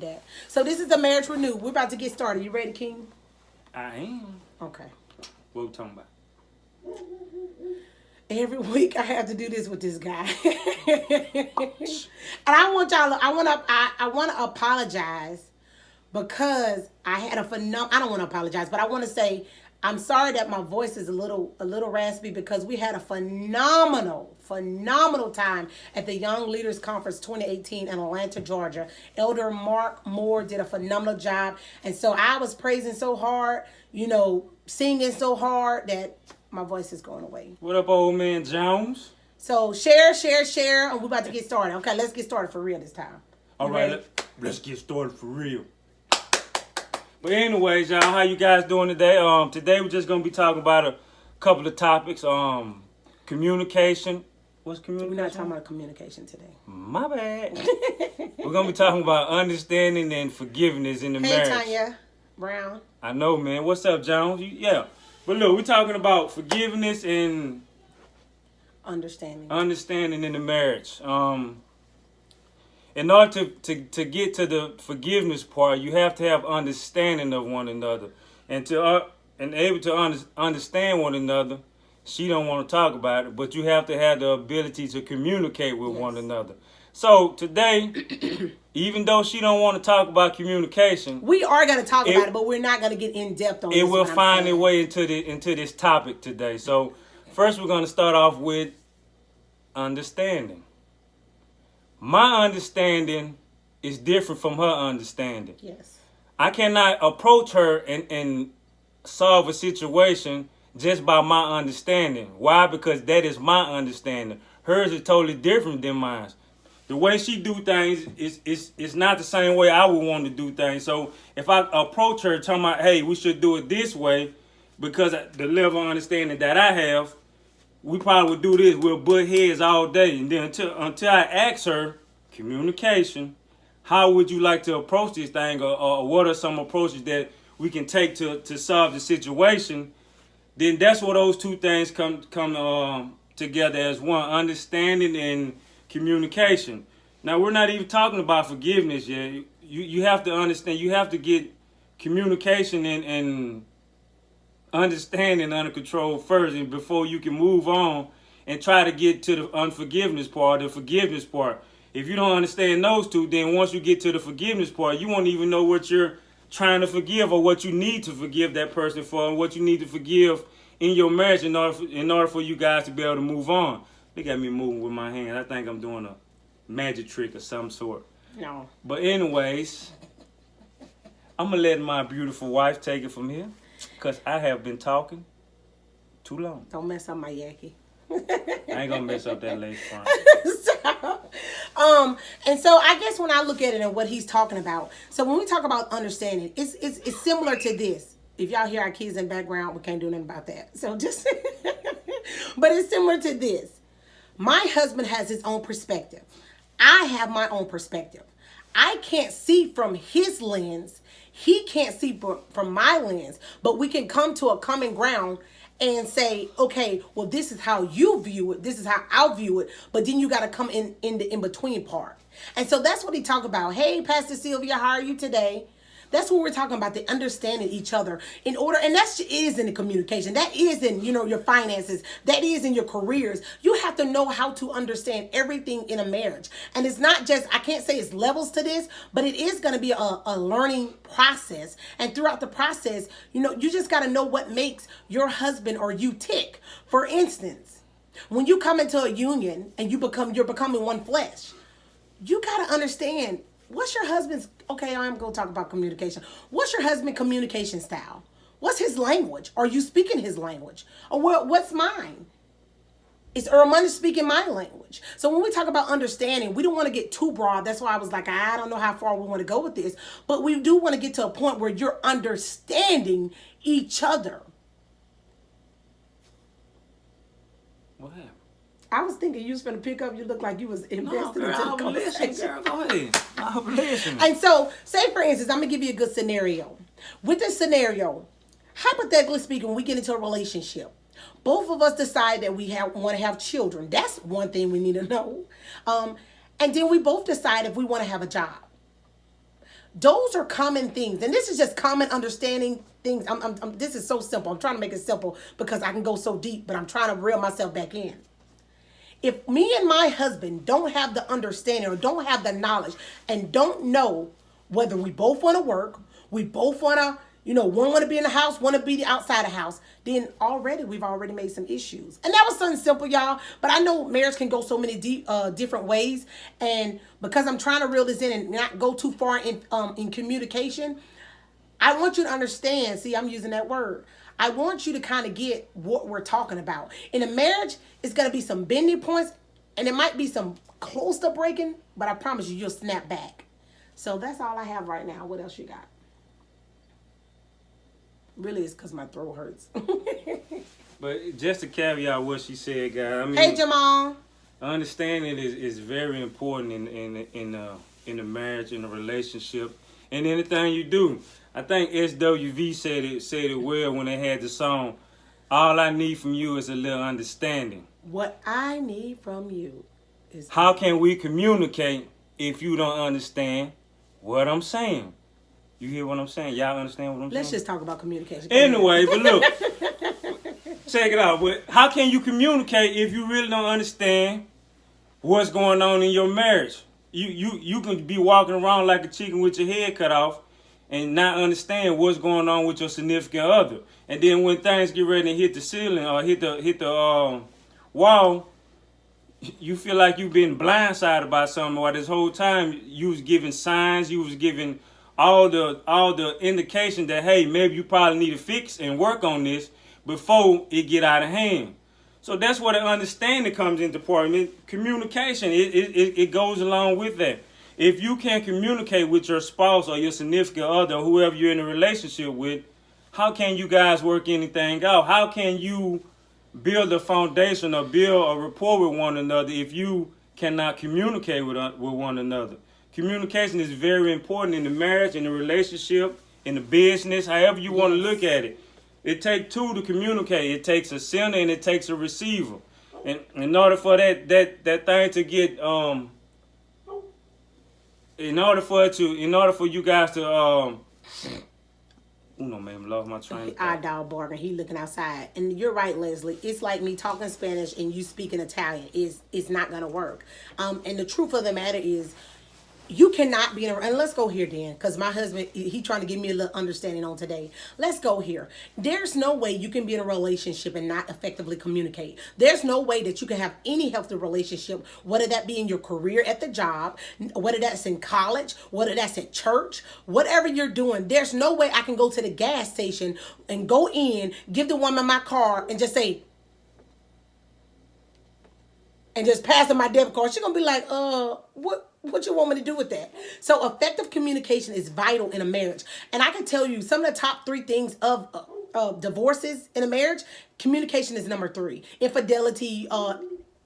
that. So this is the Marriage Renewed. We're about to get started. You ready, King? I am. Okay. What we talking about? Every week I have to do this with this guy, and I want y'all. I want to apologize because I had a I don't want to apologize, but I want to say I'm sorry that my voice is a little raspy because we had a phenomenal time at the Young Leaders Conference 2018 in Atlanta, Georgia. Elder Mark Moore did a phenomenal job, and so I was praising so hard, singing so hard that my voice is going away. What up, old man Jones? So share, and we're about to get started. Okay, let's get started for real this time. All right, let's get started for real. But anyways, y'all, how you guys doing today? Today we're just gonna be talking about a couple of topics. Communication. What's communication? We're not talking about communication today. My bad. We're gonna be talking about understanding and forgiveness in the marriage. Hey, Tanya Brown. I know, man. What's up, Jones? Yeah. But look, we're talking about forgiveness and understanding in the marriage. In order to get to the forgiveness part, you have to have understanding of one another, and able to understand one another. She don't want to talk about it, but you have to have the ability to communicate with one another. So today, even though she don't want to talk about communication, we are going to talk about it, but we're not going to get in depth on it. It will find its way into this topic today. So first, we're going to start off with understanding. My understanding is different from her understanding. Yes. I cannot approach her and solve a situation just by my understanding. Why? Because that is my understanding. Hers is totally different than mine. The way she do things is not the same way I would want to do things. So if I approach her talking about, hey, we should do it this way, because the level of understanding that I have, we probably would do this. We'll butt heads all day. And then until I ask her, communication, how would you like to approach this thing? Or what are some approaches that we can take to solve the situation? Then that's where those two things come together as one, understanding and communication. Now, we're not even talking about forgiveness yet. You have to understand, you have to get communication and understanding under control first, and before you can move on and try to get to the unforgiveness part, the forgiveness part. If you don't understand those two, then once you get to the forgiveness part, you won't even know what you're trying to forgive or what you need to forgive that person for, and what you need to forgive in your marriage in order for you guys to be able to move on. Look at me moving with my hand. I think I'm doing a magic trick of some sort. No. But anyways, I'm going to let my beautiful wife take it from here, because I have been talking too long. Don't mess up my yaki. I ain't going to mess up that lace front. And so I guess when I look at it and what he's talking about, so when we talk about understanding, it's similar to this. If y'all hear our kids in the background, we can't do nothing about that. So just, but it's similar to this. My husband has his own perspective. I have my own perspective. I can't see from his lens. He can't see from my lens. But we can come to a common ground and say, okay, well, this is how you view it. This is how I'll view it. But then you got to come in the in-between part. And so that's what he talked about. Hey, Pastor Sylvia, how are you today? That's what we're talking about, the understanding each other in order. And that is in the communication. That is in, your finances. That is in your careers. You have to know how to understand everything in a marriage. And it's not just, I can't say it's levels to this, but it is going to be a learning process. And throughout the process, you just got to know what makes your husband or you tick. For instance, when you come into a union and you're becoming one flesh, you got to understand, what's your husband's, okay, I'm going to talk about communication. What's your husband's communication style? What's his language? Are you speaking his language? Or what's mine? Is Ermunda speaking my language? So when we talk about understanding, we don't want to get too broad. That's why I was like, I don't know how far we want to go with this. But we do want to get to a point where you're understanding each other. What happened? I was thinking you was going to pick up. You look like you was invested into the conversation. Girl, go ahead. I'm listening. And so, say for instance, I'm going to give you a good scenario. With this scenario, hypothetically speaking, we get into a relationship. Both of us decide that we want to have children. That's one thing we need to know. And then we both decide if we want to have a job. Those are common things, and this is just common understanding things. This is so simple. I'm trying to make it simple because I can go so deep, but I'm trying to reel myself back in. If me and my husband don't have the understanding or don't have the knowledge and don't know whether we both want to work, we both want to, one want to be in the house, one to be outside the house, then we've already made some issues. And that was something simple, y'all. But I know marriage can go so many different ways. And because I'm trying to reel this in and not go too far in communication, I want you to understand. See, I'm using that word. I want you to kind of get what we're talking about. In a marriage, it's going to be some bending points, and it might be some close to breaking, but I promise you'll snap back. So that's all I have right now. What else you got? Really, it's because my throat hurts. But just to caveat what she said, guys. Hey, Jamal. Understanding is very important in a marriage, in a relationship, and anything you do. I think SWV said it well when they had the song, "All I need from you is a little understanding." What I need from you is... How can we communicate if you don't understand what I'm saying? You hear what I'm saying? Y'all understand what I'm saying? Let's just talk about communication. Anyway, but look, check it out. But how can you communicate if you really don't understand what's going on in your marriage? You can be walking around like a chicken with your head cut off and not understand what's going on with your significant other. And then when things get ready to hit the ceiling or hit the wall, you feel like you've been blindsided by something. While this whole time you was giving signs, you was giving all the indication that, hey, maybe you probably need to fix and work on this before it get out of hand. So that's where the understanding comes into play. Communication, it goes along with that. If you can't communicate with your spouse or your significant other or whoever you're in a relationship with, how can you guys work anything out? How can you build a foundation or build a rapport with one another if you cannot communicate with one another? Communication is very important in the marriage, in the relationship, in the business, however you want to look at it. It takes two to communicate. It takes a sender and it takes a receiver. And in order for that thing to get in order for you guys to man, lost my train of thought. Our dog barking. He looking outside. And you're right, Leslie. It's like me talking Spanish and you speaking Italian. It's not gonna work. And the truth of the matter is, you cannot be in a, and let's go here, Dan, because my husband, he trying to give me a little understanding on today. Let's go here. There's no way you can be in a relationship and not effectively communicate. There's no way that you can have any healthy relationship, whether that be in your career at the job, whether that's in college, whether that's at church, whatever you're doing. There's no way I can go to the gas station and go in, give the woman my card, and just say, and just pass her my debit card. She's gonna be like, what you want me to do with that? So effective communication is vital in a marriage. And I can tell you some of the top 3 things of divorces in a marriage. Communication is number 3. Infidelity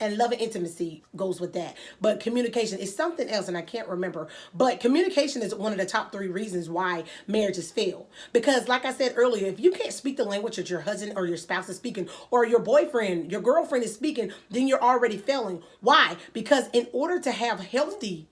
and love and intimacy goes with that. But communication is something else, and I can't remember. But communication is one of the top 3 reasons why marriages fail. Because like I said earlier, if you can't speak the language that your husband or your spouse is speaking, or your boyfriend, your girlfriend is speaking, then you're already failing. Why? Because in order to have a healthy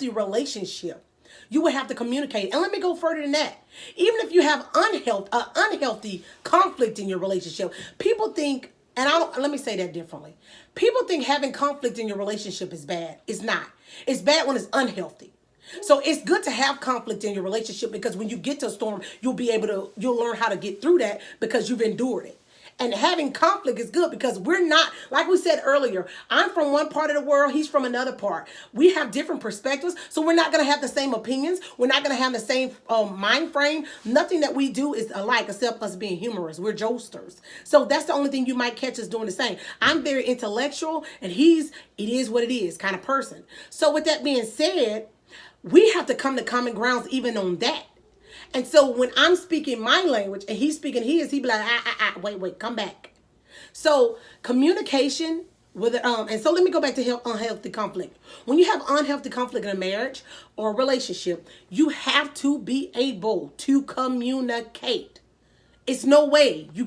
relationship, you would have to communicate. And let me go further than that. Even if you have unhealthy conflict in your relationship, people think, and let me say that differently. People think having conflict in your relationship is bad. It's not. It's bad when it's unhealthy. So it's good to have conflict in your relationship, because when you get to a storm, you'll learn how to get through that because you've endured it. And having conflict is good because we're not, like we said earlier, I'm from one part of the world, he's from another part. We have different perspectives, so we're not going to have the same opinions. We're not going to have the same mind frame. Nothing that we do is alike except us being humorous. We're jokesters. So that's the only thing you might catch us doing the same. I'm very intellectual, and it is what it is kind of person. So with that being said, we have to come to common grounds even on that. And so when I'm speaking my language and he's speaking his, he be like, wait, come back. So communication with and so let me go back to unhealthy conflict. When you have unhealthy conflict in a marriage or a relationship, you have to be able to communicate. It's no way you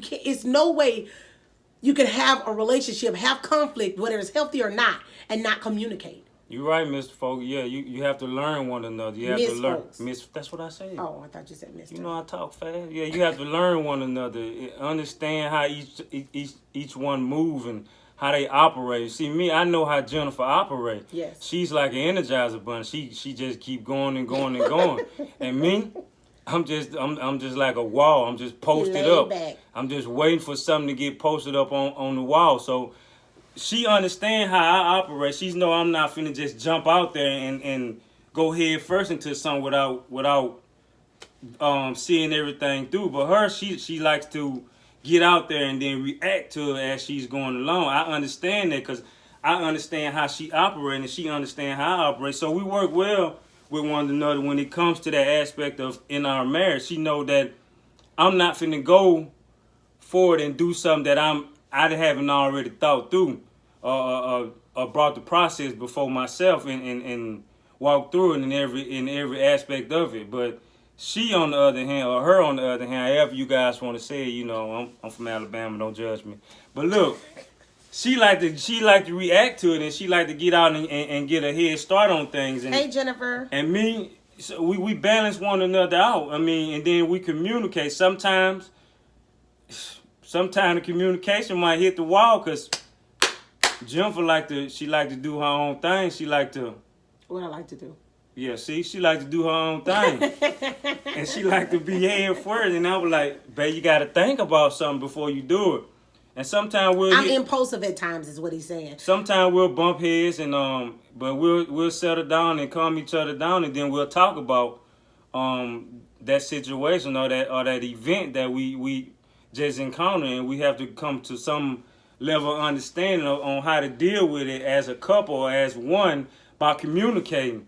can have a relationship, have conflict, whether it's healthy or not, and not communicate. You're right, Mr. Folk. Yeah, you have to learn one another. You have Miss to learn. Folks. That's what I said. Oh, I thought you said Mr. You know I talk fast. Yeah, you have to learn one another. Understand how each one move and how they operate. See me, I know how Jennifer operates. Yes. She's like an Energizer bunny. She just keep going and going and going. And me, I'm just like a wall. I'm just posted Laid up. back. I'm just waiting for something to get posted up on the wall. So she understand how I operate. She know I'm not finna just jump out there and go head first into something without seeing everything through. But her, she likes to get out there and then react to it as she's going along. I understand that because I understand how she operates and she understands how I operate. So we work well with one another when it comes to that aspect of in our marriage. She know that I'm not finna go forward and do something that I haven't already thought through or brought the process before myself and walk through it in every aspect of it. But she on the other hand, or her on the other hand, however you guys want to say it, you know, I'm from Alabama, don't judge me. But look, she like to react to it and she like to get out and get a head start on things. And, Hey, Jennifer. And me, so we balance one another out. I mean, and then we communicate. Sometimes the communication might hit the wall because Jennifer like to do her own thing. She like to. What I like to do. Yeah, see, she like to do her own thing. And she like to be head first. And I was like, babe, you got to think about something before you do it. And sometimes I'm impulsive at times is what he's saying. Sometimes we'll bump heads and but we'll settle down and calm each other down and then we'll talk about that situation or that event that we just encountered, and we have to come to some level of understanding on how to deal with it as a couple or as one by communicating.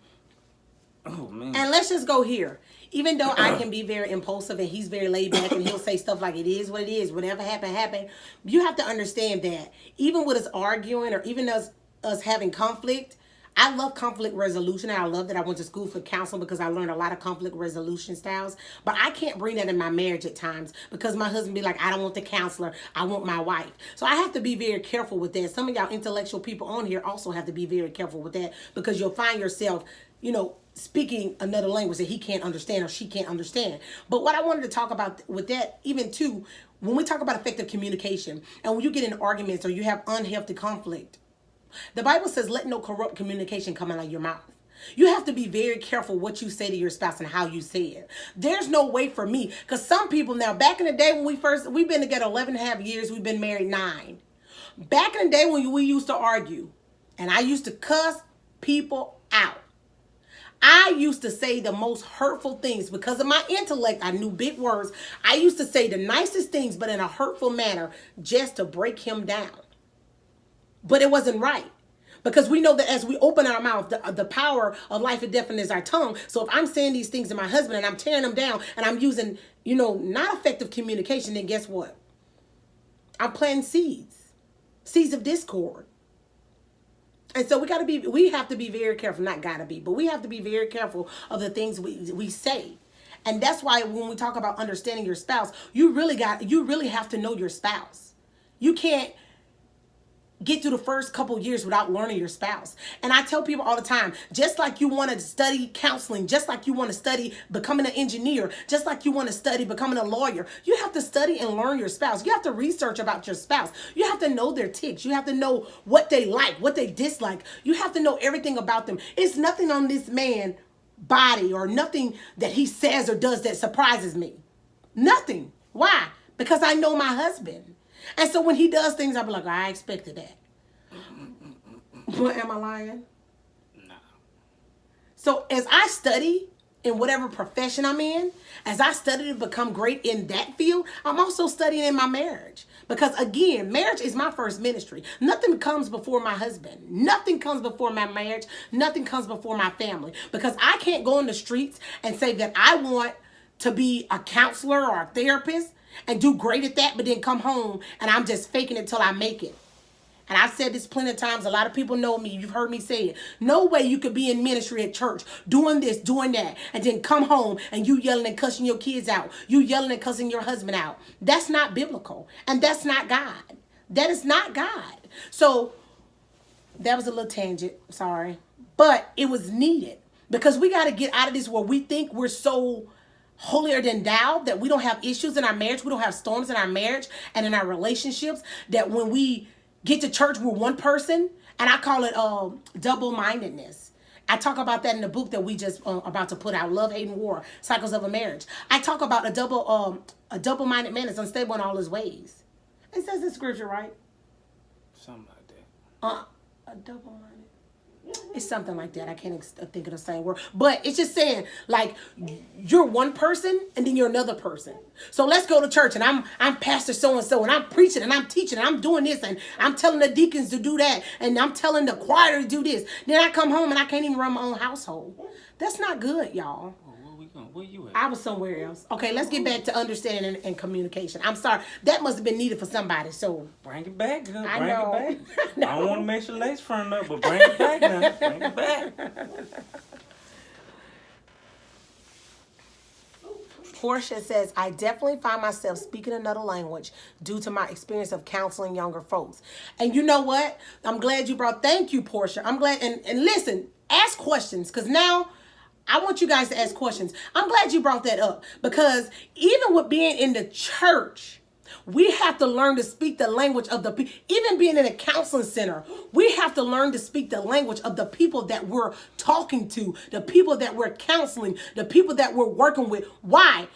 Oh man. And let's just go here. Even though I can be very impulsive and he's very laid back and he'll say stuff like it is what it is, whatever happened, you have to understand that even with us arguing or even us having conflict, I love conflict resolution. And I love that I went to school for counseling because I learned a lot of conflict resolution styles. But I can't bring that in my marriage at times because my husband be like, I don't want the counselor. I want my wife. So I have to be very careful with that. Some of y'all intellectual people on here also have to be very careful with that because you'll find yourself, speaking another language that he can't understand or she can't understand. But what I wanted to talk about with that, even too, when we talk about effective communication and when you get in arguments or you have unhealthy conflict, the Bible says, let no corrupt communication come out of your mouth. You have to be very careful what you say to your spouse and how you say it. There's no way for me. Because some people now, back in the day when we've been together 11 and a half years, we've been married 9. Back in the day when we used to argue, and I used to cuss people out. I used to say the most hurtful things because of my intellect. I knew big words. I used to say the nicest things, but in a hurtful manner, just to break him down. But it wasn't right. Because we know that as we open our mouth, the power of life and death is our tongue. So if I'm saying these things to my husband and I'm tearing them down and I'm using, not effective communication, then guess what? I'm planting seeds of discord. And so we have to be very careful, not gotta be, but we have to be very careful of the things we say. And that's why when we talk about understanding your spouse, you really have to know your spouse. You can't get through the first couple years without learning your spouse. And I tell people all the time, just like you want to study counseling, just like you want to study becoming an engineer, just like you want to study becoming a lawyer, you have to study and learn your spouse. You have to research about your spouse. You have to know their tics. You have to know what they like, what they dislike. You have to know everything about them. It's nothing on this man's body or nothing that he says or does that surprises me. Nothing. Why? Because I know my husband. And so when he does things, I'll be like, I expected that. But am I lying? No. So as I study in whatever profession I'm in, as I study to become great in that field, I'm also studying in my marriage. Because again, marriage is my first ministry. Nothing comes before my husband. Nothing comes before my marriage. Nothing comes before my family. Because I can't go in the streets and say that I want to be a counselor or a therapist and do great at that, but then come home and I'm just faking it till I make it. And I've said this plenty of times. A lot of people know me. You've heard me say it. No way you could be in ministry at church doing this, doing that, and then come home and you yelling and cussing your kids out. You yelling and cussing your husband out. That's not biblical. And that's not God. That is not God. So that was a little tangent. Sorry. but it was needed because we got to get out of this where we think we're so holier than thou that we don't have issues in our marriage, we don't have storms in our marriage and in our relationships, that when we get to church we're one person. And I call it double-mindedness. I talk about that in the book that we just about to put out, Love, Hate, and War, Cycles of a Marriage. I talk about a double-minded man is unstable in all his ways. It says in scripture, right? Something like that. A double-minded. It's something like that. I can't think of the same word. But it's just saying, like, you're one person and then you're another person. So let's go to church and I'm Pastor so-and-so and I'm preaching and I'm teaching and I'm doing this and I'm telling the deacons to do that and I'm telling the choir to do this. Then I come home and I can't even run my own household. That's not good, y'all. Where you at? I was somewhere else. Okay, let's get back to understanding and communication. I'm sorry. That must have been needed for somebody. So Bring it back, girl. I Bring know. it back. I don't want to make your lace front up, but bring it back now. Bring it back. Portia says, I definitely find myself speaking another language due to my experience of counseling younger folks. And you know what? I'm glad you thank you, Portia. I'm glad. And listen, ask questions, because now I want you guys to ask questions. I'm glad you brought that up, because even with being in the church, we have to learn to speak the language of the people. Even being in a counseling center, we have to learn to speak the language of the people that we're talking to, the people that we're counseling, the people that we're working with. Why?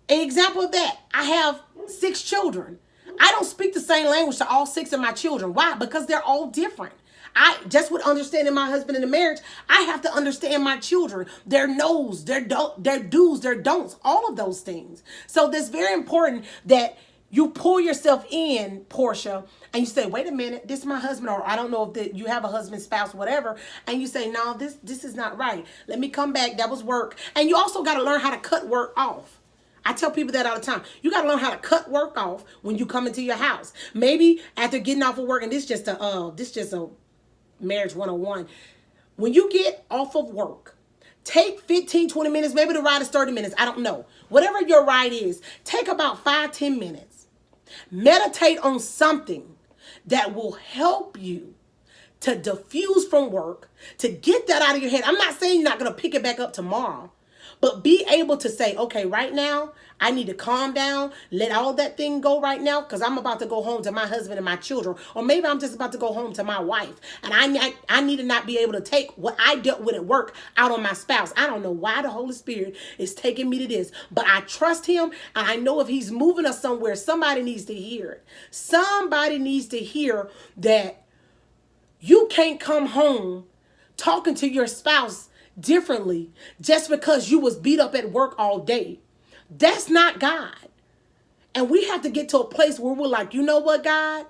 An example of that, I have 6 children. I don't speak the same language to all 6 of my children. Why? Because they're all different. I just with understanding my husband in the marriage, I have to understand my children, their no's, their do's, their don'ts, all of those things. So that's very important that you pull yourself in, Portia, and you say, wait a minute, this is my husband, or I don't know if you have a husband, spouse, whatever, and you say, no, this is not right. Let me come back. That was work. And you also got to learn how to cut work off. I tell people that all the time. You got to learn how to cut work off when you come into your house. Maybe after getting off of work, and this just a marriage 101. When you get off of work, take 15, 20 minutes, maybe the ride is 30 minutes. I don't know. Whatever your ride is, take about 5-10 minutes. Meditate on something that will help you to diffuse from work, to get that out of your head. I'm not saying you're not going to pick it back up tomorrow, but be able to say, okay, right now, I need to calm down, let all that thing go right now, because I'm about to go home to my husband and my children. Or maybe I'm just about to go home to my wife. And I need to not be able to take what I dealt with at work out on my spouse. I don't know why the Holy Spirit is taking me to this, but I trust him. And I know if he's moving us somewhere, somebody needs to hear it. Somebody needs to hear that you can't come home talking to your spouse differently just because you was beat up at work all day. That's not God. And we have to get to a place where we're like, you know what, God?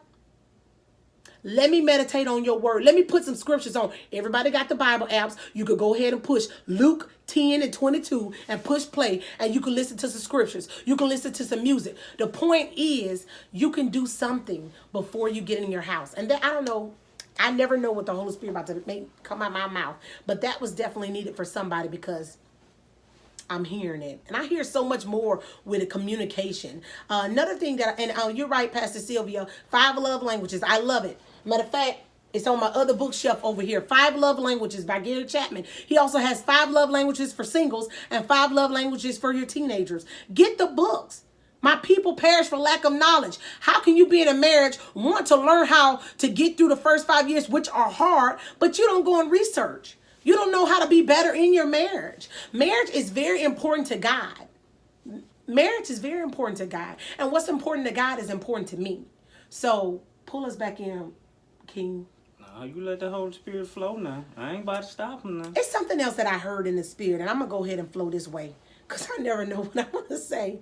Let me meditate on your word. Let me put some scriptures on. Everybody got the Bible apps. You could go ahead and push Luke 10 and 22 and push play, and you can listen to some scriptures. You can listen to some music. The point is, you can do something before you get in your house. And then, I don't know, I never know what the Holy Spirit about to make come out of my mouth. But that was definitely needed for somebody, because I'm hearing it. And I hear so much more with the communication. Another thing that, you're right, Pastor Sylvia, 5 love languages. I love it. Matter of fact, it's on my other bookshelf over here. 5 love languages by Gary Chapman. He also has 5 love languages for singles and 5 love languages for your teenagers. Get the books. My people perish for lack of knowledge. How can you be in a marriage, want to learn how to get through the first 5 years, which are hard, but you don't go and research? You don't know how to be better in your marriage. Marriage is very important to God. Marriage is very important to God. And what's important to God is important to me. So pull us back in, King. No, you let the Holy Spirit flow now. I ain't about to stop him now. It's something else that I heard in the spirit, and I'm going to go ahead and flow this way, because I never know what I want to say.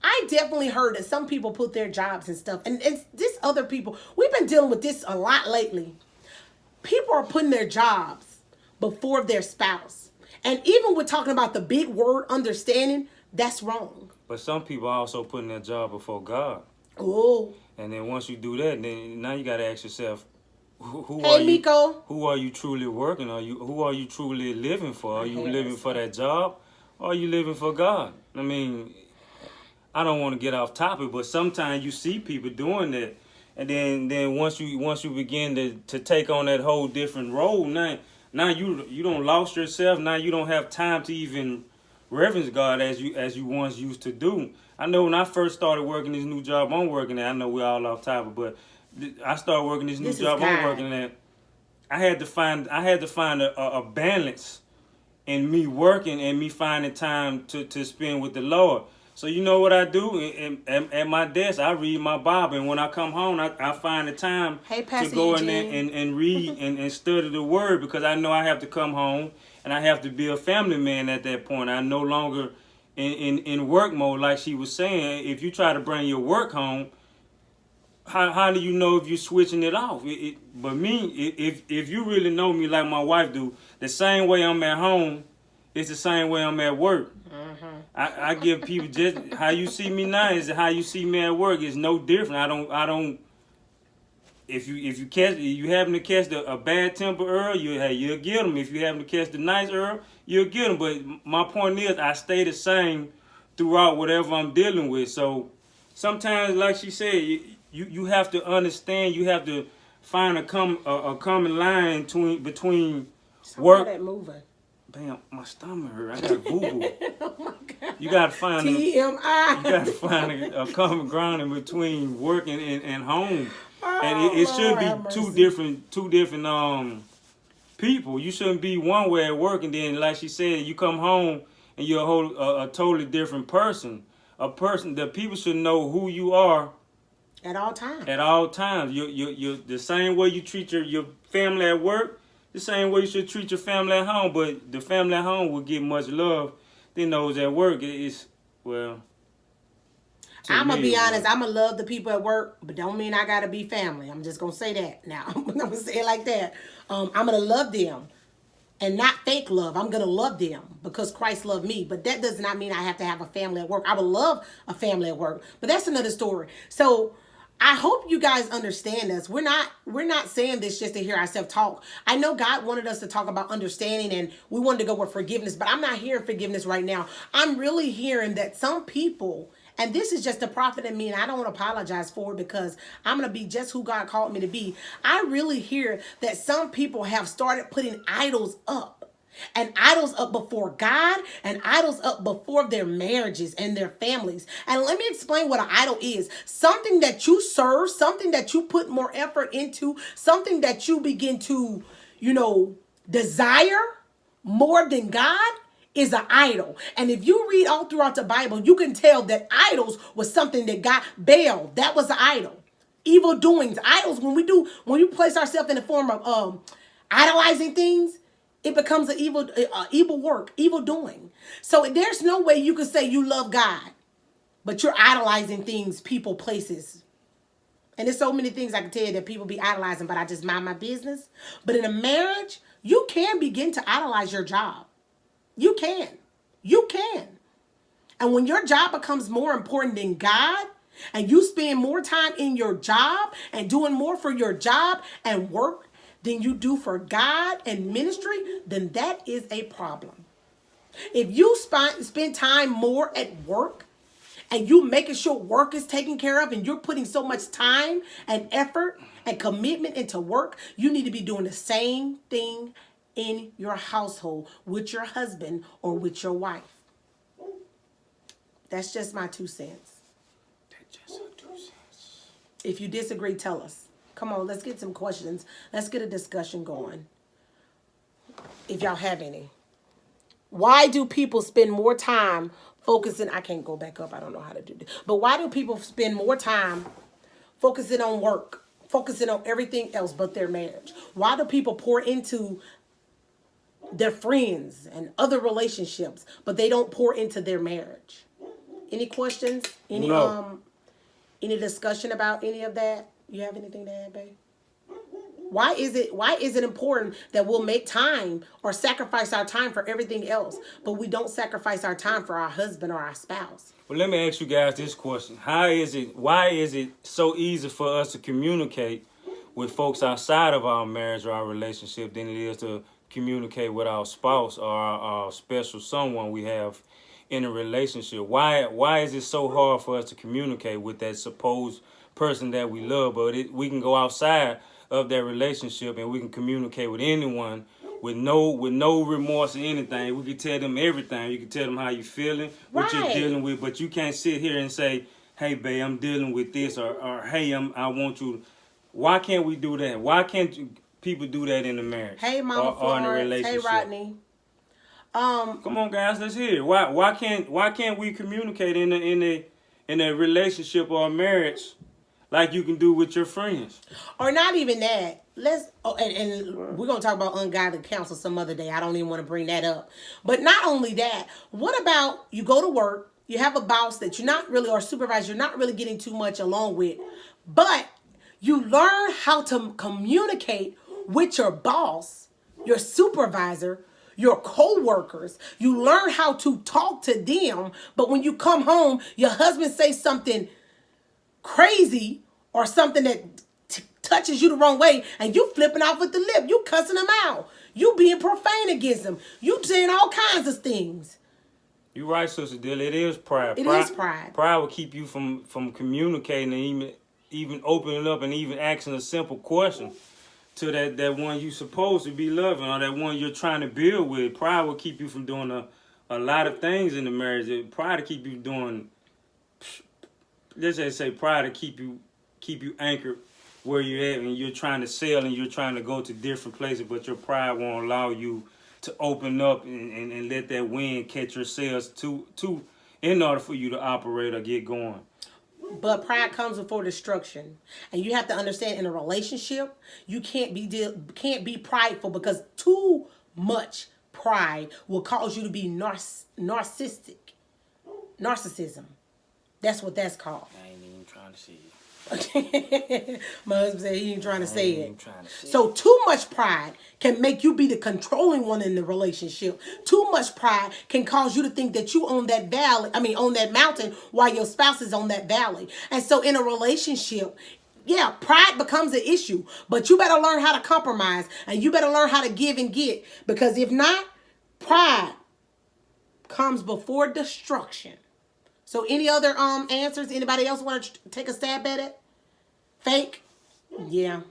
I definitely heard that some people put their jobs and stuff, and it's this other people. We've been dealing with this a lot lately. People are putting their jobs before their spouse. And even with talking about the big word understanding, that's wrong. But some people are also putting their job before God. Oh. And then once you do that, then now you got to ask yourself, who hey, are you? Miko. Who are you truly working? Who are you truly living for? Are you living for that job, or are you living for God? I mean, I don't want to get off topic, but sometimes you see people doing that, and then once you begin to take on that whole different role, now Now you don't lost yourself. Now you don't have time to even reverence God as you once used to do. I know when I first started working this new job I'm working at, I know we're all off topic, but I started working this new job I'm working at. I had to find a balance in me working and me finding time to spend with the Lord. So you know what I do? At my desk, I read my Bible, and when I come home, I find the time to go in there and read and study the Word, because I know I have to come home and I have to be a family man at that point. I'm no longer in work mode, like she was saying. If you try to bring your work home, how do you know if you're switching it off? But me, if you really know me like my wife do, the same way I'm at home, it's the same way I'm at work. I give people just how you see me now is how you see me at work. It's no different. I don't. If you happen to catch a bad temper Earl, you'll get them. If you happen to catch the nice Earl, you'll get them. But my point is, I stay the same throughout whatever I'm dealing with. So sometimes, like she said, you have to understand. You have to find a common line between work. That moving. Damn, my stomach hurt. I got boo-boo. Oh my God. You gotta find TMI. You gotta find a common ground in between work and home, Oh, and it should Lord be two different people. You shouldn't be one way at work and then, like she said, you come home and you're a totally different person. A person that people should know who you are at all times. At all times, you're the same way you treat your family at work. The same way you should treat your family at home, but the family at home will get much love than those at work. I'm gonna be honest. I'm gonna love the people at work, but don't mean I gotta be family. I'm just gonna say that now. I'm gonna say it like that. I'm gonna love them, and not fake love. I'm gonna love them because Christ loved me. But that does not mean I have to have a family at work. I would love a family at work, but that's another story. So I hope you guys understand us. We're not saying this just to hear ourselves talk. I know God wanted us to talk about understanding, and we wanted to go with forgiveness, but I'm not hearing forgiveness right now. I'm really hearing that some people, and this is just the prophet in me, and I don't want to apologize for it because I'm going to be just who God called me to be. I really hear that some people have started putting idols up. And idols up before God, and idols up before their marriages and their families. And let me explain what an idol is. Something that you serve, something that you put more effort into, something that you begin to, desire more than God is an idol. And if you read all throughout the Bible, you can tell that idols was something that God, Baal, that was an idol. Evil doings, idols, when we place ourselves in the form of idolizing things, it becomes an evil work, evil doing. So there's no way you can say you love God, but you're idolizing things, people, places. And there's so many things I can tell you that people be idolizing, but I just mind my business. But in a marriage, you can begin to idolize your job. You can. You can. And when your job becomes more important than God, and you spend more time in your job and doing more for your job and work than you do for God and ministry, then that is a problem. If you spend time more at work and you making sure work is taken care of and you're putting so much time and effort and commitment into work, you need to be doing the same thing in your household with your husband or with your wife. That's just my 2 cents. That's just her 2 cents. If you disagree, tell us. Come on, let's get some questions. Let's get a discussion going. If y'all have any. Why do people spend more time focusing? I can't go back up. I don't know how to do this. But why do people spend more time focusing on work, focusing on everything else but their marriage? Why do people pour into their friends and other relationships, but they don't pour into their marriage? Any questions? Any discussion about any of that? You have anything to add, babe? Why is it important that we'll make time or sacrifice our time for everything else, but we don't sacrifice our time for our husband or our spouse? Well, let me ask you guys this question. Why is it so easy for us to communicate with folks outside of our marriage or our relationship than it is to communicate with our spouse or our special someone we have in a relationship? Why is it so hard for us to communicate with that supposed person that we love, but we can go outside of that relationship and we can communicate with anyone with no remorse or anything. We can tell them everything. You can tell them how you feeling, what you're Right. dealing with, but you can't sit here and say, "Hey, babe, I'm dealing with this," or "Hey, I want you." Why can't we do that? Why can't people do that in a marriage? Hey, Mama or in a Florence. Hey, relationship? Rodney. Come on, guys, let's hear it. Why can't we communicate in a relationship or a marriage like you can do with your friends? Or not even that. And we're gonna talk about ungodly counsel some other day. I don't even want to bring that up. But not only that, what about you go to work, you have a boss that you're not really, or supervisor, you're not really getting too much along with, but you learn how to communicate with your boss, your supervisor, your co-workers. You learn how to talk to them, but when you come home, your husband says something crazy or something that touches you the wrong way, and you flipping off with the lip, you cussing them out, you being profane against them, you saying all kinds of things. You're right, Sister Dill. It is pride. It is pride. Pride will keep you from communicating and even opening up and even asking a simple question to that one you supposed to be loving or that one you're trying to build with. Pride will keep you from doing a lot of things in the marriage. Pride to keep you doing. Let's just say pride to keep you anchored where you're at, and you're trying to sail and you're trying to go to different places, but your pride won't allow you to open up and let that wind catch your sails in order for you to operate or get going. But pride comes before destruction, and you have to understand in a relationship you can't be prideful, because too much pride will cause you to be narcissism. That's what that's called. I ain't even trying to see it. My husband said he ain't trying to say it. Say So too much pride can make you be the controlling one in the relationship. Too much pride can cause you to think that you own that on that mountain, while your spouse is on that valley. And so in a relationship, yeah, pride becomes an issue, but you better learn how to compromise, and you better learn how to give and get, because if not, pride comes before destruction. So any other answers? Anybody else want to take a stab at it? Fake? Yeah.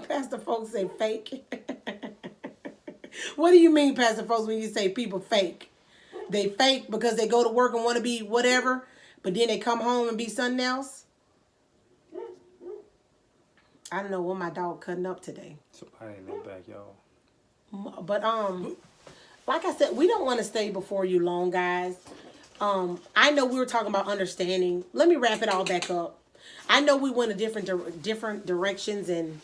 Pastor Folks say fake. What do you mean, Pastor Folks, when you say people fake? They fake because they go to work and want to be whatever, but then they come home and be something else? I don't know what my dog cutting up today. Somebody in the back, y'all. But like I said, we don't want to stay before you long, guys. I know we were talking about understanding. Let me wrap it all back up. I know we went in different directions, and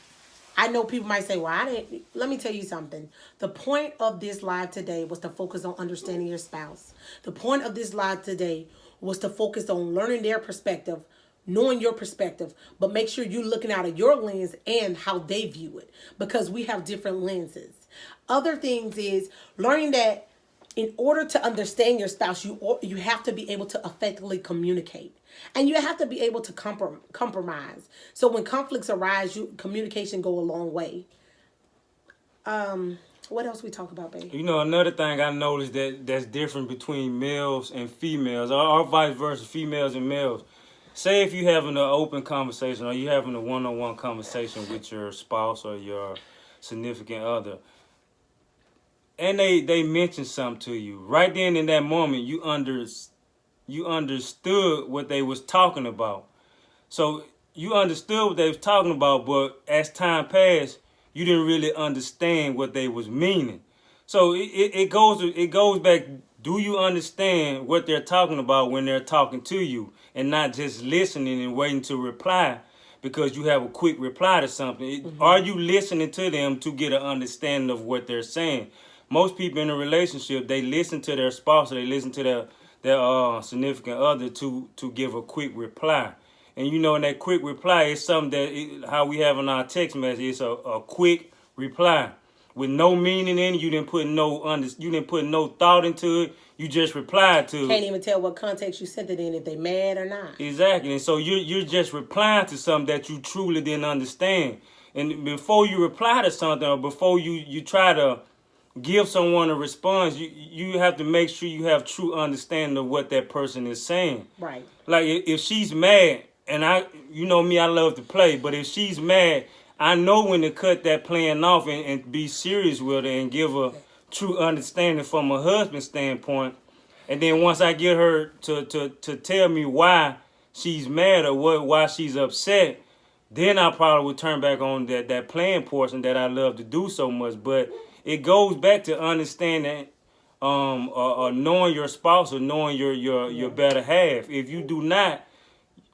I know people might say, well, I didn't. Let me tell you something. The point of this live today was to focus on understanding your spouse. The point of this live today was to focus on learning their perspective, knowing your perspective, but make sure you're looking out of your lens and how they view it, because we have different lenses. Other things is learning that in order to understand your spouse, you have to be able to effectively communicate, and you have to be able to compromise. So when conflicts arise, communication go a long way. What else we talk about, baby? You know, another thing I noticed that's different between males and females, or vice versa, females and males. Say if you're having an open conversation, or you're having a one-on-one conversation with your spouse or your significant other, and they mention something to you, right then in that moment, you understood what they was talking about. So you understood what they was talking about, but as time passed, you didn't really understand what they was meaning. So it goes back. Do you understand what they're talking about when they're talking to you, and not just listening and waiting to reply because you have a quick reply to something? Mm-hmm. Are you listening to them to get an understanding of what they're saying? Most people in a relationship, they listen to their spouse, or they listen to their significant other to give a quick reply. And you know, in that quick reply, it's something that how we have in our text message. It's a quick reply with no meaning in it. You didn't put no thought into it. You just replied to it. Can't even tell what context you sent it in, if they mad or not. Exactly. And so you're just replying to something that you truly didn't understand. And before you reply to something, or before you try to give someone a response, you have to make sure you have true understanding of what that person is saying. Right. Like if she's mad, and you know me, I love to play, but if she's mad, I know when to cut that plan off and be serious with her and give her true understanding from a husband's standpoint. And then once I get her to tell me why she's mad or why she's upset, then I probably would turn back on that plan portion that I love to do so much. But it goes back to understanding, knowing your spouse or knowing your better half. If you do not,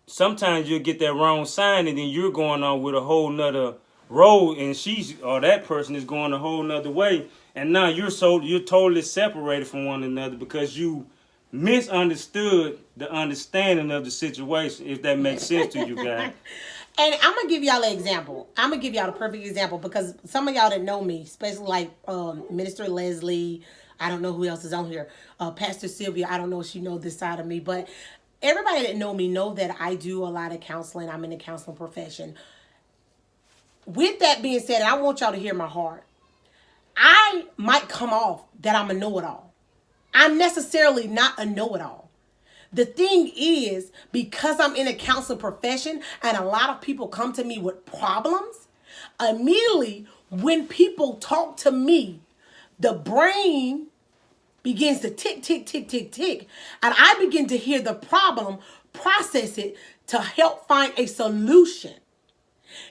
sometimes you'll get that wrong sign, and then you're going on with a whole nother road, and that person is going a whole nother way, and now you're totally separated from one another because you misunderstood the understanding of the situation. If that makes sense to you guys. And I'm gonna give y'all an example. I'm gonna give y'all a perfect example because some of y'all that know me, especially like Minister Leslie, I don't know who else is on here. Pastor Sylvia, I don't know if she knows this side of me, but everybody that know me know that I do a lot of counseling. I'm in the counseling profession. With that being said, I want y'all to hear my heart. I might come off that I'm a know-it-all. I'm necessarily not a know-it-all. The thing is, because I'm in a counseling profession and a lot of people come to me with problems, immediately when people talk to me, the brain begins to tick, tick, tick, tick, tick. And I begin to hear the problem, process it to help find a solution.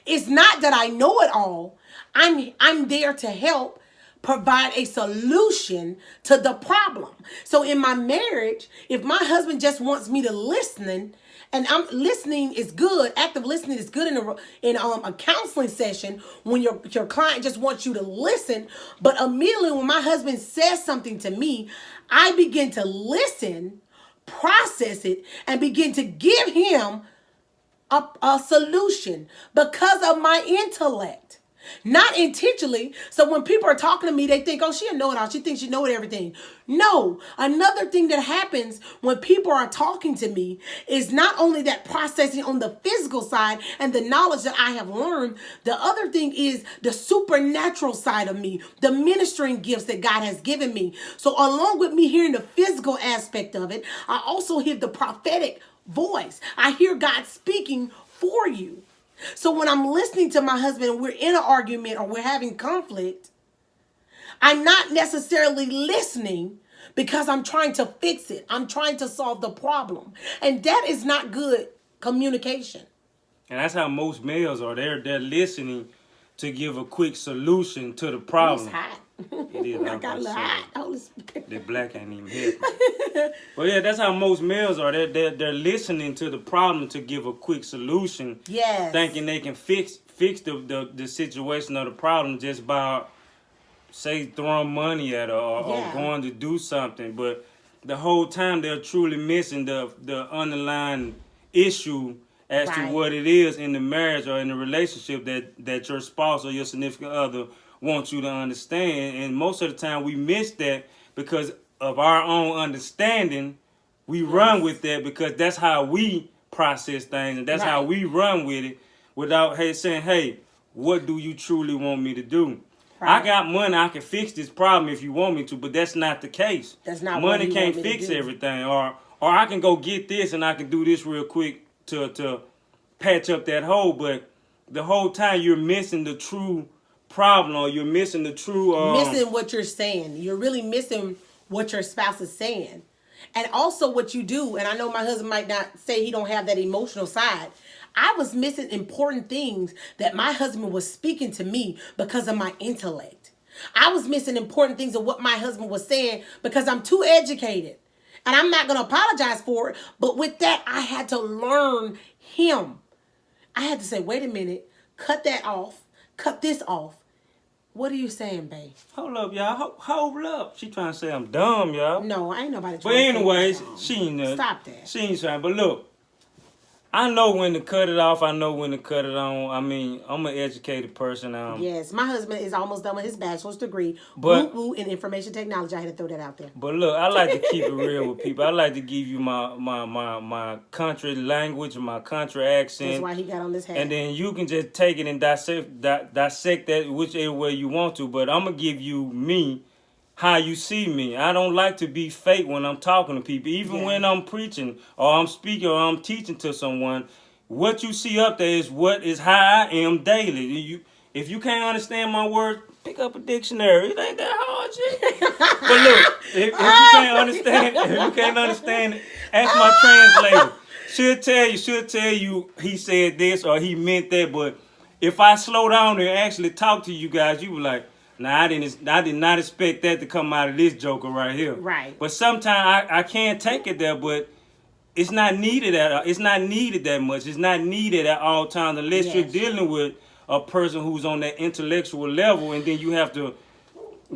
It's not that I know it all. I'm there to help provide a solution to the problem. So in my marriage, if my husband just wants me to listen, and listening is good, active listening is good in a counseling session when your client just wants you to listen. But immediately when my husband says something to me, I begin to listen, process it, and begin to give him a solution because of my intellect. Not intentionally. So when people are talking to me, they think, oh, she'll know it all. She thinks she knows everything. No. Another thing that happens when people are talking to me is not only that processing on the physical side and the knowledge that I have learned. The other thing is the supernatural side of me, the ministering gifts that God has given me. So along with me hearing the physical aspect of it, I also hear the prophetic voice. I hear God speaking for you. So when I'm listening to my husband and we're in an argument or we're having conflict, I'm not necessarily listening because I'm trying to fix it. I'm trying to solve the problem. And that is not good communication. And that's how most males are. They're listening to give a quick solution to the problem. It's hot. It is. I got a little hot. Holy Spirit. The black ain't even here. But yeah, that's how most males are. They're listening to the problem to give a quick solution. Yes. Thinking they can fix the situation or the problem just by, say, throwing money at her or going to do something. But the whole time they're truly missing the underlying issue as to what it is in the marriage or in the relationship that your spouse or your significant other wants you to understand. And most of the time we miss that because of our own understanding. We run with that because that's how we process things and that's how we run with it without saying, hey, what do you truly want me to do? I got money, I can fix this problem if you want me to, but that's not the case. That's not money can't fix everything. Or I can go get this and I can do this real quick to patch up that hole, but the whole time you're missing the true problem or you're missing the true missing what you're saying. You're really missing what your spouse is saying. And also what you do, and I know my husband might not say he don't have that emotional side. I was missing important things that my husband was speaking to me because of my intellect. I was missing important things of what my husband was saying because I'm too educated. And I'm not going to apologize for it. But with that, I had to learn him. I had to say, wait a minute, cut that off, cut this off. What are you saying, babe? Hold up, y'all. Hold up. She trying to say I'm dumb, y'all. No, I ain't nobody trying but anyways, she ain't stop that. She ain't trying. But look, I know when to cut it off. I know when to cut it on. I mean, I'm an educated person. Yes, my husband is almost done with his bachelor's degree. Woo in information technology. I had to throw that out there. But look, I like to keep it real with people. I like to give you my country language, my country accent. That's why he got on this hat. And then you can just take it and dissect that whichever way you want to. But I'm gonna give you me. How you see me. I don't like to be fake when I'm talking to people. Even when I'm preaching or I'm speaking or I'm teaching to someone, what you see up there is what is how I am daily. If you can't understand my words, pick up a dictionary. It ain't that hard, shit. But look, if you can't understand it, ask my translator. She'll tell you he said this or he meant that. But if I slow down and actually talk to you guys, you were like, nah, I did not expect that to come out of this joker right here. Right. But sometimes I can't take it there, but it's not needed that much. It's not needed at all times unless Yes. you're dealing with a person who's on that intellectual level, and then you have to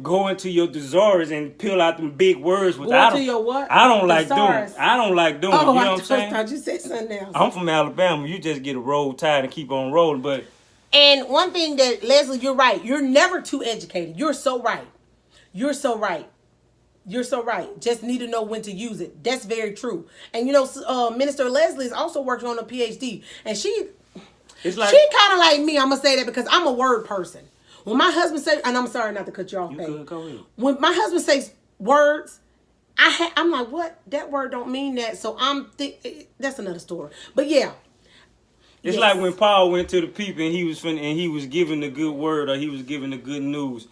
go into your thesaurus and peel out them big words. Which Go into your what? I don't like doing. Thesaurus. I don't like doing. Oh, You know I what I'm saying? thought you said something else. I'm from Alabama. You just get a roll tide and keep on rolling. But And one thing that, Leslie, you're right. You're never too educated. You're so right. You're so right. You're so right. Just need to know when to use it. That's very true. And you know, Minister Leslie is also working on a PhD, and she it's like kind of like me. I'm gonna say that because I'm a word person. When my husband says, and I'm sorry not to cut you off, babe. good, go ahead. When my husband says words, I'm like, what? That word don't mean that. So that's another story. But yeah. It's Yes. like when Paul went to the people and he was giving the good word or he was giving the good news.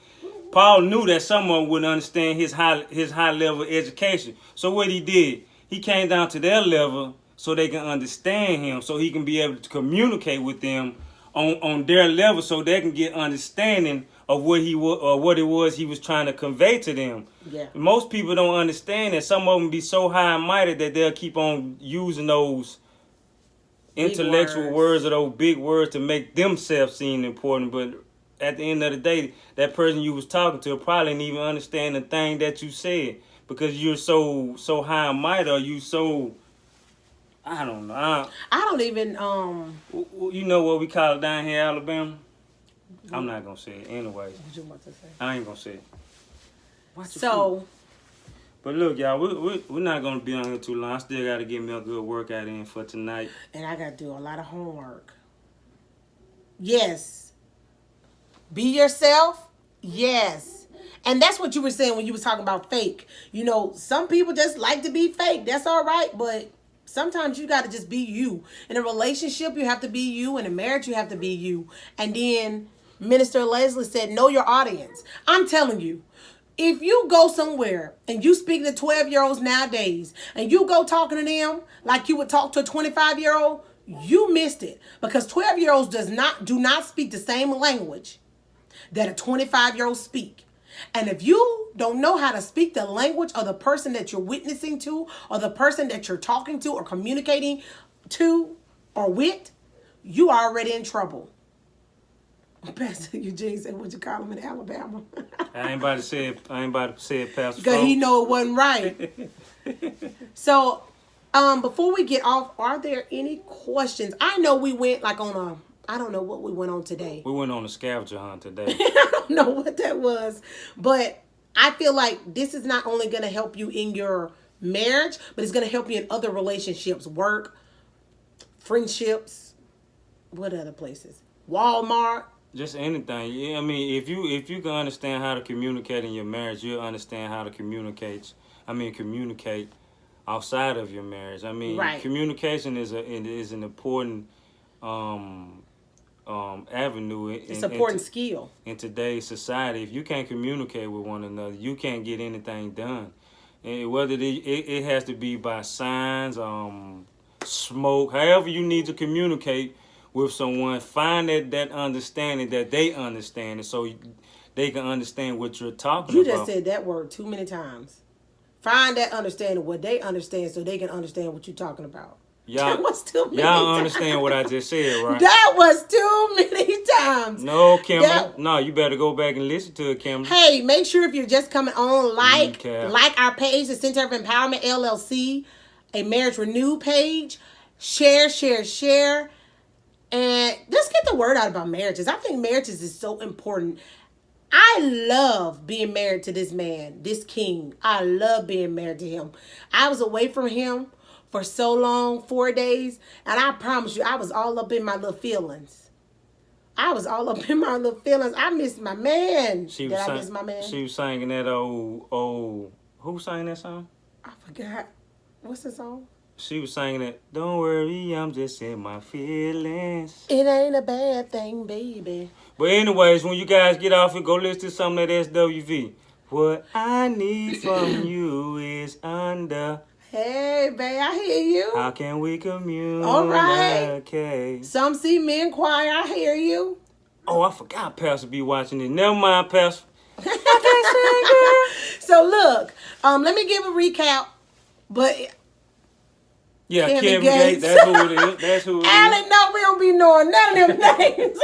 Paul knew that someone wouldn't understand his high level education. So what he did, he came down to their level so they can understand him, so he can be able to communicate with them on their level, so they can get understanding of what it was he was trying to convey to them. Yeah. Most people don't understand that some of them be so high and mighty that they'll keep on using those intellectual words or those big words to make themselves seem important, but at the end of the day, that person you was talking to probably didn't even understand the thing that you said because you're so high and mighty, or you so, I don't know. I don't even You know what we call it down here in Alabama? I'm not gonna say it anyways. what you about to say? I ain't gonna say it. So But look, y'all, we're not gonna be on here too long. I still gotta get me a good workout in for tonight. and I gotta do a lot of homework. Yes. Be yourself. Yes. And that's what you were saying when you was talking about fake. You know, some people just like to be fake. That's all right. But sometimes you got to just be you. In a relationship, you have to be you. In a marriage, you have to be you. And then Minister Leslie said, know your audience. I'm telling you, if you go somewhere and you speak to 12-year-olds nowadays and you go talking to them like you would talk to a 25-year-old, you missed it. Because 12-year-olds do not speak the same language that a 25-year-old speak. And if you don't know how to speak the language of the person that you're witnessing to, or the person that you're talking to or communicating to or with, you are already in trouble. Pastor Eugene said, what you call him in Alabama? I ain't about to say it, Pastor. Because he know it wasn't right. So, before we get off, are there any questions? I know we went like on I don't know what we went on today. We went on a scavenger hunt today. I don't know what that was. But I feel like this is not only going to help you in your marriage, but it's going to help you in other relationships, work, friendships, what other places? Walmart. Just anything. Yeah, I mean, if you can understand how to communicate in your marriage, you'll understand how to communicate outside of your marriage. I mean, Right. Communication is an important avenue. It's an important skill. In today's society. If you can't communicate with one another, you can't get anything done. And whether it has to be by signs, smoke, however you need to communicate with someone, find that understanding that they understand it, so they can understand what you're talking You about. just said that word too many times. Find that understanding, what they understand, so they can understand what you're talking about. That was too many y'all times. understand what I just said, right? That was too many times. No, Kimberly. No, you better go back and listen to it, Kimberly. Hey, make sure if you're just coming on, like our page, the Center of Empowerment LLC, a Marriage Renewed page. Share. And let's get the word out about marriages. I think marriages is so important. I love being married to this man, this king. I love being married to him. I was away from him for so long, 4 days, and I promise you, I was all up in my little feelings. I miss my man. She I miss my man? She was singing that old. Who sang that song? I forgot. What's the song? she was singing that. Don't worry, I'm just in my feelings. It ain't a bad thing, baby. But anyways, when you guys get off it, go listen to some of that SWV. What I need from you is under. Hey, babe, I hear you. How can we communicate? All right. Some see men choir. I hear you. Oh, I forgot Pastor be watching it. Never mind, Pastor. So look, let me give a recap. But yeah, Kevin Kevin Gates. That's who it is. That's who it is. Allen, no, we don't be knowing none of them names.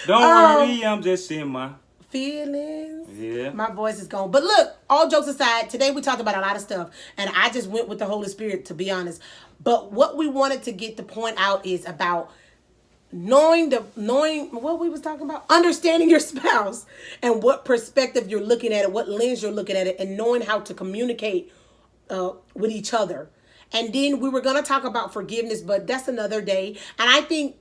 Don't worry, I'm just in my feelings. Yeah. My voice is gone. But look, all jokes aside, today we talked about a lot of stuff, and I just went with the Holy Spirit, to be honest. But what we wanted to get the point out is about knowing what we was talking about, understanding your spouse and what perspective you're looking at it, what lens you're looking at it, and knowing how to communicate with each other. And then we were going to talk about forgiveness, but that's another day. And I think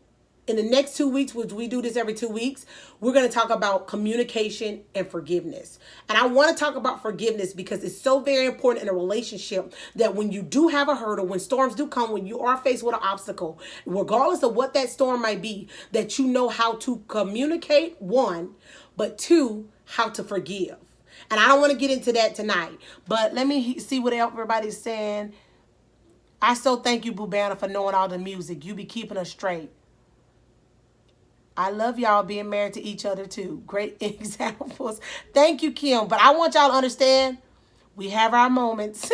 in the next 2 weeks, which we do this every 2 weeks, we're going to talk about communication and forgiveness. And I want to talk about forgiveness because it's so very important in a relationship that when you do have a hurdle, when storms do come, when you are faced with an obstacle, regardless of what that storm might be, that you know how to communicate, one, but two, how to forgive. And I don't want to get into that tonight, but let me see what everybody's saying. I so thank you, Boo Banner, for knowing all the music. You be keeping us straight. I love y'all being married to each other too. Great examples. Thank you, Kim. But I want y'all to understand, we have our moments,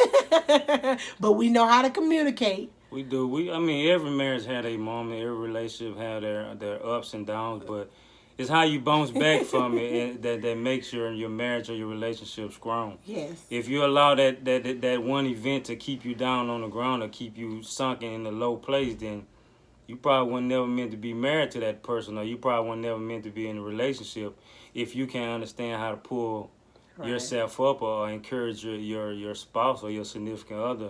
but we know how to communicate. We do. I mean, every marriage had a moment. Every relationship had their ups and downs, but it's how you bounce back from it that makes your marriage or your relationship strong. Yes. If you allow that one event to keep you down on the ground or keep you sunken in a low place, then you probably were never meant to be married to that person, or you probably were never meant to be in a relationship if you can't understand how to pull yourself up or encourage your spouse or your significant other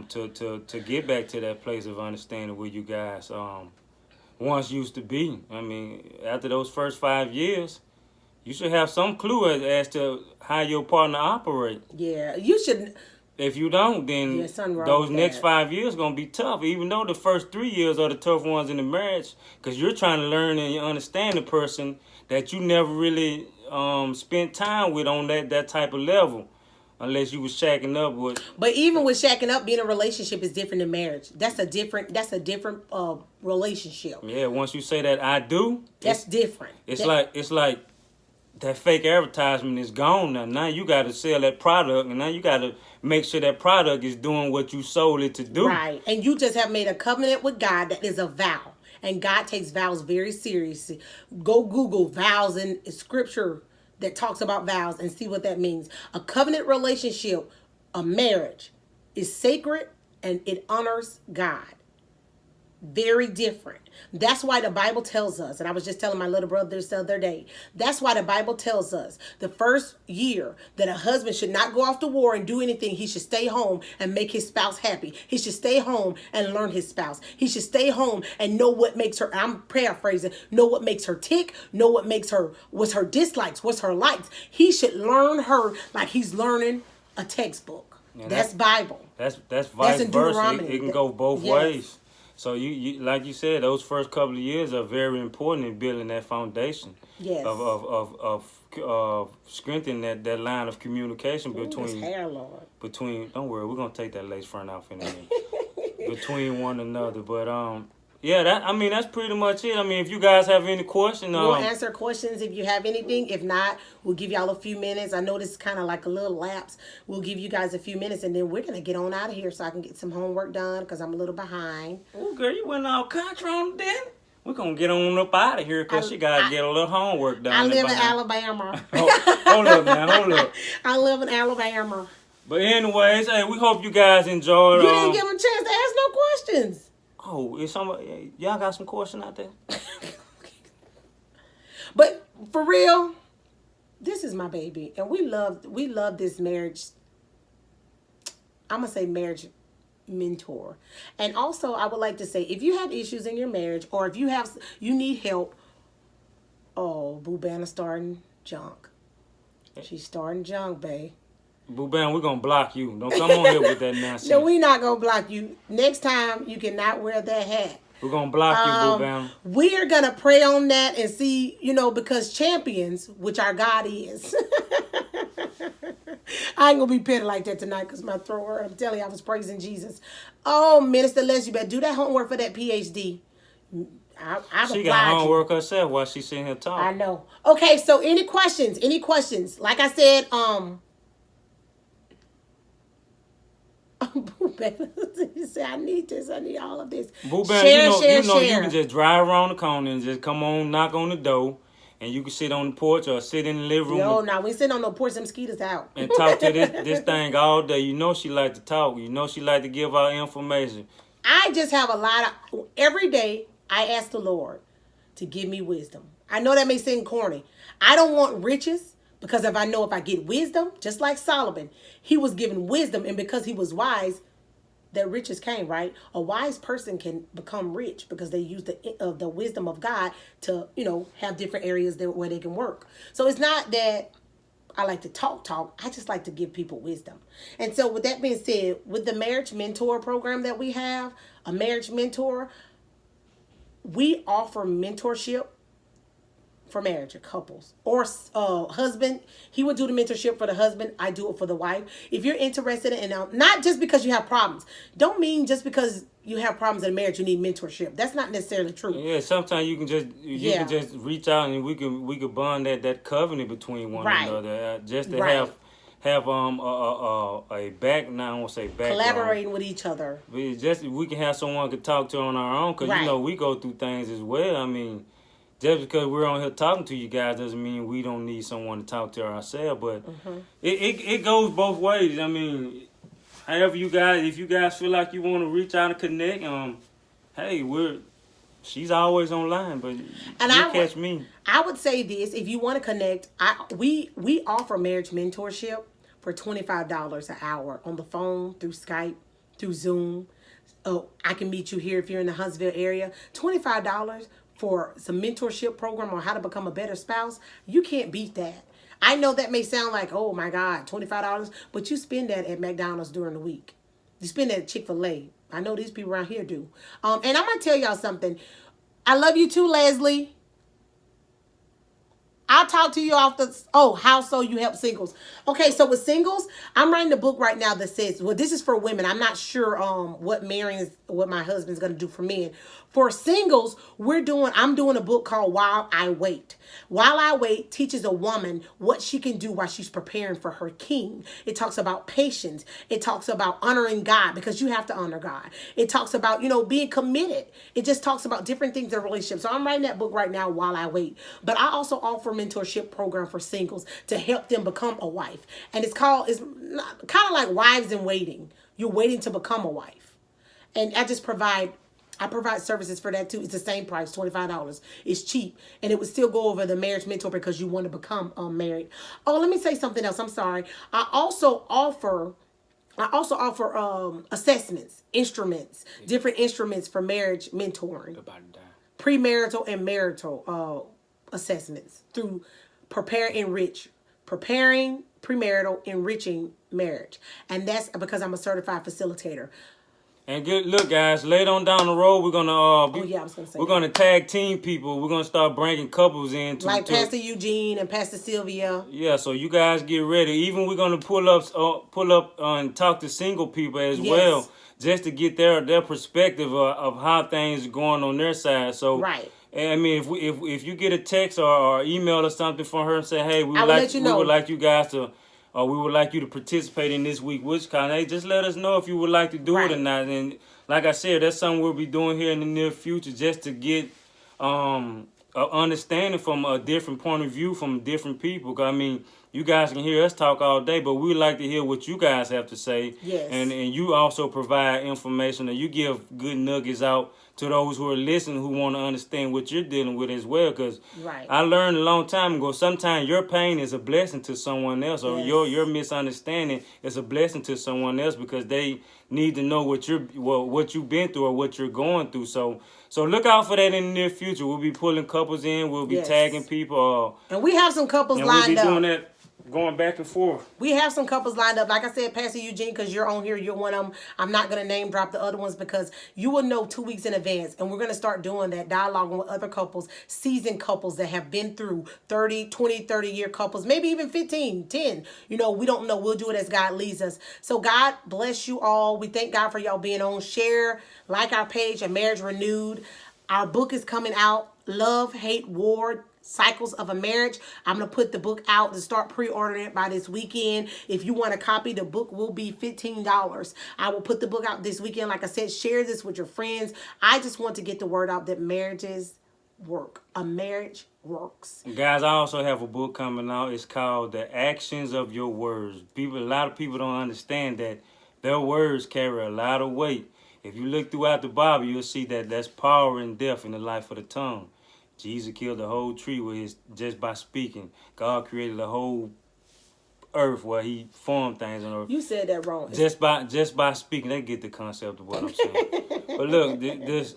to get back to that place of understanding where you guys once used to be. I mean, after those first 5 years, you should have some clue as to how your partner operates. Yeah, you should. If you don't, then those next 5 years going to be tough, even though the first 3 years are the tough ones in the marriage, because you're trying to learn and understand the person that you never really spent time with on that type of level. Unless you was shacking up with. But even with shacking up, being in a relationship is different than marriage. That's a different relationship. Yeah, once you say that I do, that's different. It's like that fake advertisement is gone now. Now you got to sell that product, and now you got to make sure that product is doing what you sold it to do. Right, and you just have made a covenant with God that is a vow, and God takes vows very seriously. Go Google vows in scripture that talks about vows and see what that means. A covenant relationship, a marriage, is sacred and it honors God. Very different. That's why the Bible tells us, and I was just telling my little brother this the other day, that's why the Bible tells us the first year that a husband should not go off to war and do anything. He should stay home and make his spouse happy. He should stay home and learn his spouse. He should stay home and know what makes her, I'm paraphrasing, know what makes her tick, know what makes her, what's her dislikes, what's her likes. He should learn her like he's learning a textbook. Yeah, that's Bible. That's vice versa. It can go both ways. So you like you said, those first couple of years are very important in building that foundation. Yes. Of strengthening that line of communication between. Hair, Lord. Between. Don't worry, we're gonna take that lace front off in a minute. Between one another, but yeah, that's pretty much it. I mean, if you guys have any questions, we'll answer questions if you have anything. If not, we'll give y'all a few minutes. I know this is kind of like a little lapse. We'll give you guys a few minutes, and then we're gonna get on out of here so I can get some homework done because I'm a little behind. Oh, girl, you went all country on then. We're gonna get on up out of here because she gotta get a little homework done. I live in Alabama. Hold up, man. Hold up. I live in Alabama. But anyways, hey, we hope you guys enjoyed. You didn't give them a chance to ask no questions. Oh, is somebody, y'all got some question out there? But for real, this is my baby, and we love this marriage. I'm gonna say marriage mentor. And also, I would like to say, if you have issues in your marriage, or if you need help. Oh, Boo Banner starting junk. She's starting junk, babe. Boo Bam, we're gonna block you. Don't come on here with that nonsense. No, we not gonna block you. Next time you cannot wear that hat. We're gonna block you, Boo Bam. We are gonna pray on that and see, because champions, which our God is. I ain't gonna be petty like that tonight because my throat hurt. I'm telling you, I was praising Jesus. Oh, Minister Les, you better do that homework for that PhD. She got homework herself while she's sitting here talking. I know. Okay, so any questions? Any questions? Like I said, Boo Bam, you say I need this, I need all of this. Boo Bam, share. You can just drive around the corner and just come on, knock on the door, and you can sit on the porch or sit in the living room. Yo, now we sitting on the porch, them mosquitoes out. And talk to this thing all day. You know she like to talk. You know she like to give out information. I just have a lot of, every day I ask the Lord to give me wisdom. I know that may seem corny. I don't want riches because if I get wisdom, just like Solomon, he was given wisdom, and because he was wise, that riches came, right? A wise person can become rich because they use the wisdom of God to, have different areas where they can work. So it's not that I like to talk. I just like to give people wisdom. And so with that being said, with the marriage mentor program that we have, a marriage mentor, we offer mentorship for marriage or couples or husband. He would do the mentorship for the husband. I do it for the wife. If you're interested in, not just because you have problems, don't mean just because you have problems in a marriage you need mentorship. That's not necessarily true. Yeah, sometimes you can just reach out and we could bond that covenant between one another, just to have a back. Now I won't say back. Collaborating with each other. We can have someone to talk to on our own because we go through things as well. I mean, just because we're on here talking to you guys doesn't mean we don't need someone to talk to ourselves. But it goes both ways. I mean, however if you guys feel like you want to reach out and connect, hey, she's always online, but catch me. I would say this: if you want to connect, we offer marriage mentorship for $25 an hour on the phone, through Skype, through Zoom. Oh, I can meet you here if you're in the Huntsville area. $25 for some mentorship program on how to become a better spouse. You can't beat that. I know that may sound like, oh my God, $25, but you spend that at McDonald's during the week. You spend that at Chick-fil-A. I know these people around here do. And I'm going to tell y'all something. I love you too, Leslie. I'll talk to you off how so you help singles. Okay, so with singles, I'm writing a book right now that says, well, this is for women. I'm not sure what my husband's going to do for men. For singles, I'm doing a book called While I Wait. While I Wait teaches a woman what she can do while she's preparing for her king. It talks about patience. It talks about honoring God because you have to honor God. It talks about, being committed. It just talks about different things in relationships. So I'm writing that book right now while I wait. But I also offer mentorship program for singles to help them become a wife. And it's kind of like Wives in Waiting. You're waiting to become a wife. And I provide services for that too. It's the same price, $25. It's cheap. And it would still go over the marriage mentor because you want to become married. Oh, let me say something else. I'm sorry. I also offer assessments, different instruments for marriage mentoring. Premarital and marital assessments through preparing premarital, enriching marriage. And that's because I'm a certified facilitator. And look, guys, later on down the road, we're gonna we're gonna tag team people. We're gonna start bringing couples in, Pastor Eugene and Pastor Sylvia. Yeah, so you guys get ready. Even we're gonna pull up and talk to single people as well, just to get their perspective of how things are going on their side. So right. I mean, if you get a text or email or something from her and say, hey, we would like you guys to. Or we would like you to participate in this week WitchCon. Hey, just let us know if you would like to do it or not. And like I said, that's something we'll be doing here in the near future just to get an understanding from a different point of view from different people. 'Cause, I mean, you guys can hear us talk all day, but we like to hear what you guys have to say. Yes. And you also provide information, and you give good nuggets out to those who are listening who want to understand what you're dealing with as well. Because I learned a long time ago, sometimes your pain is a blessing to someone else, or your misunderstanding is a blessing to someone else because they need to know what you've been through or what you're going through. So look out for that in the near future. We'll be pulling couples in. We'll be tagging people. And we have some couples lined up. We'll be doing that. going back and forth. We have some couples lined up. Like I said, Pastor Eugene, because you're on here, you're one of them. I'm not going to name drop the other ones because you will know 2 weeks in advance. And we're going to start doing that, dialoguing with other couples, seasoned couples that have been through 30-year couples, maybe even 15, 10. You know, we don't know. We'll do it as God leads us. So God bless you all. We thank God for y'all being on. Share, like our page, A Marriage Renewed. Our book is coming out, Love, Hate, War, Cycles of a Marriage. I'm going to put the book out and start pre-ordering it by this weekend. If you want a copy, the book will be $15. I will put the book out this weekend. Like I said, share this with your friends. I just want to get the word out that marriages work. A marriage works. Guys, I also have a book coming out. It's called The Actions of Your Words. A lot of people don't understand that their words carry a lot of weight. If you look throughout the Bible, you'll see that there's power and death in the life of the tongue. Jesus killed the whole tree with just by speaking. God created the whole earth where he formed things on earth. You said that wrong. Just by speaking, they get the concept of what I'm saying. But look, this